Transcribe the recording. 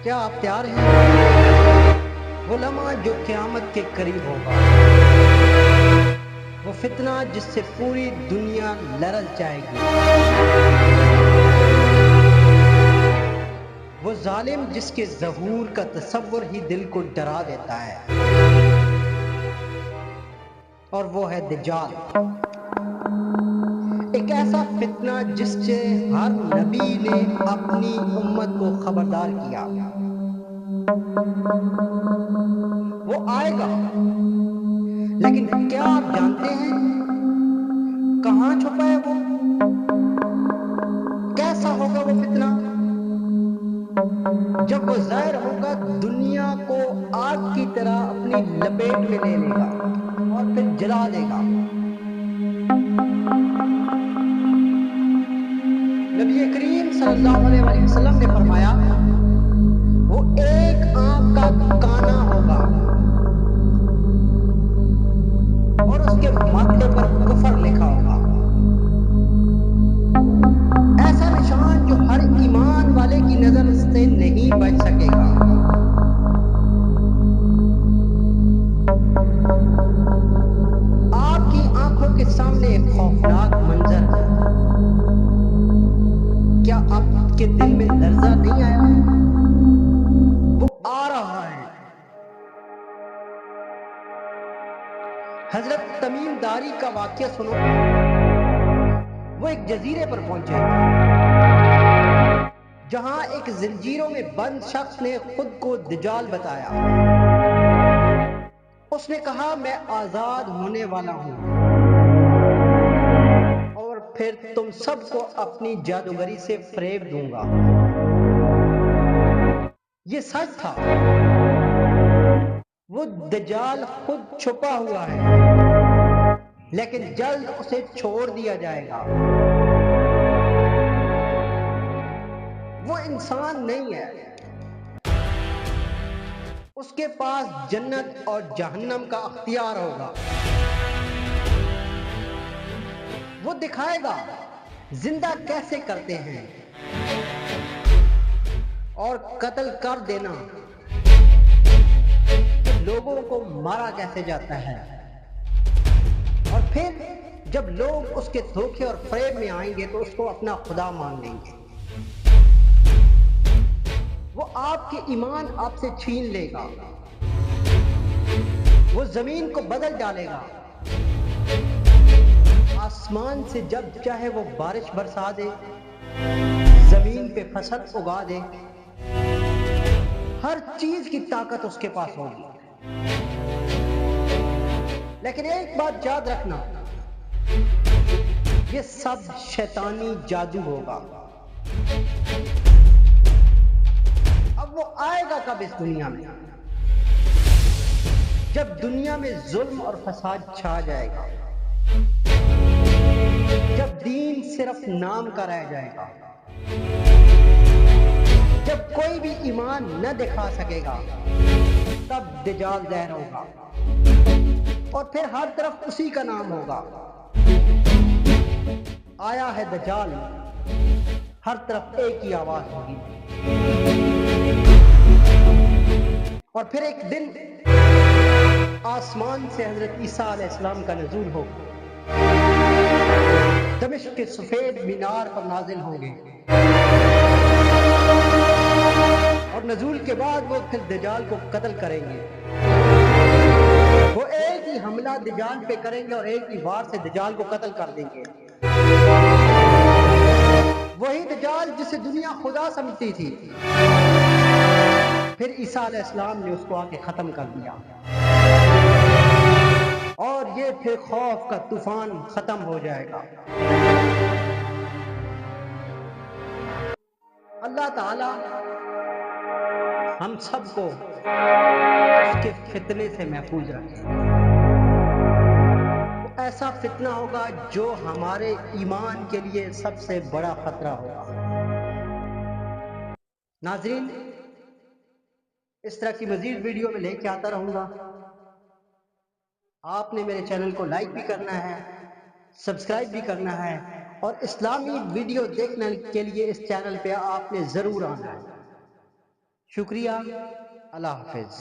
کیا آپ تیار ہیں؟ وہ لمحہ جو قیامت کے قریب ہوگا، وہ فتنہ جس سے پوری دنیا لرز جائے گی، وہ ظالم جس کے ظہور کا تصور ہی دل کو ڈرا دیتا ہے، اور وہ ہے دجال، ایک ایسا فتنہ جس سے ہر نبی نے اپنی امت کو خبردار کیا۔ وہ آئے گا، لیکن کیا آپ جانتے ہیں کہاں چھپا ہے وہ؟ کیسا ہوگا وہ فتنہ؟ جب وہ ظاہر ہوگا دنیا کو آگ کی طرح اپنی لپیٹ میں لے لے گا اور پھر جلا دے گا۔ نبی کریم صلی اللہ علیہ وسلم نے فرمایا، وہ ایک آنکھ کا کانا ہوگا اور اس کے ماتھے پر کفر لکھا ہوگا، ایسا نشان جو ہر ایمان والے کی نظر سے نہیں بچ سکے گا۔ آپ کی آنکھوں کے سامنے ایک خوفناک منظر، کیا آپ کے دل میں لرزہ نہیں آیا؟ وہ آ رہا ہے۔ حضرت تمیم داری کا واقعہ سنو۔ وہ ایک جزیرے پر پہنچے جہاں ایک زنجیروں میں بند شخص نے خود کو دجال بتایا۔ اس نے کہا، میں آزاد ہونے والا ہوں اور پھر تم سب کو اپنی جادوگری سے فریب دوں گا۔ یہ سچ تھا، وہ دجال خود چھپا ہوا ہے، لیکن جلد اسے چھوڑ دیا جائے گا۔ وہ انسان نہیں ہے، اس کے پاس جنت اور جہنم کا اختیار ہوگا۔ وہ دکھائے گا زندہ کیسے کرتے ہیں اور قتل کر دینا، لوگوں کو مارا کیسے جاتا ہے، اور پھر جب لوگ اس کے دھوکے اور فریب میں آئیں گے تو اس کو اپنا خدا مان لیں گے۔ وہ آپ کے ایمان آپ سے چھین لے گا، وہ زمین کو بدل ڈالے گا، آسمان سے جب چاہے وہ بارش برسا دے، زمین پہ فصل اگا دے، ہر چیز کی طاقت اس کے پاس ہوگی۔ لیکن ایک بات یاد رکھنا، یہ سب شیطانی جادو ہوگا۔ اب وہ آئے گا کب اس دنیا میں؟ جب دنیا میں ظلم اور فساد چھا جائے گا، جب دین صرف نام کا رہ جائے گا، جب کوئی بھی ایمان نہ دکھا سکے گا، تب دجال ظاہر ہوگا اور پھر ہر طرف اسی کا نام ہوگا، آیا ہے دجال، ہر طرف ایک ہی آواز ہوگی۔ اور پھر ایک دن آسمان سے حضرت عیسیٰ علیہ السلام کا نزول ہوگا، دمشق کے سفید مینار پر نازل ہوں گے، اور نزول کے بعد وہ پھر دجال کو قتل کریں گے۔ وہ ایک ہی حملہ دجال پہ کریں گے اور ایک ہی وار سے دجال کو قتل کر دیں گے۔ وہی دجال جسے دنیا خدا سمجھتی تھی، پھر عیسیٰ علیہ السلام نے اس کو آ کے ختم کر دیا، اور یہ پھر خوف کا طوفان ختم ہو جائے گا۔ اللہ تعالی ہم سب کو اس کے فتنے سے محفوظ رکھے۔ ایسا فتنہ ہوگا جو ہمارے ایمان کے لیے سب سے بڑا خطرہ ہوگا۔ ناظرین، اس طرح کی مزید ویڈیو میں لے کے آتا رہوں گا۔ آپ نے میرے چینل کو لائک بھی کرنا ہے، سبسکرائب بھی کرنا ہے، اور اسلامی ویڈیو دیکھنے کے لیے اس چینل پہ آپ نے ضرور آنا ہے۔ شکریہ، اللہ حافظ۔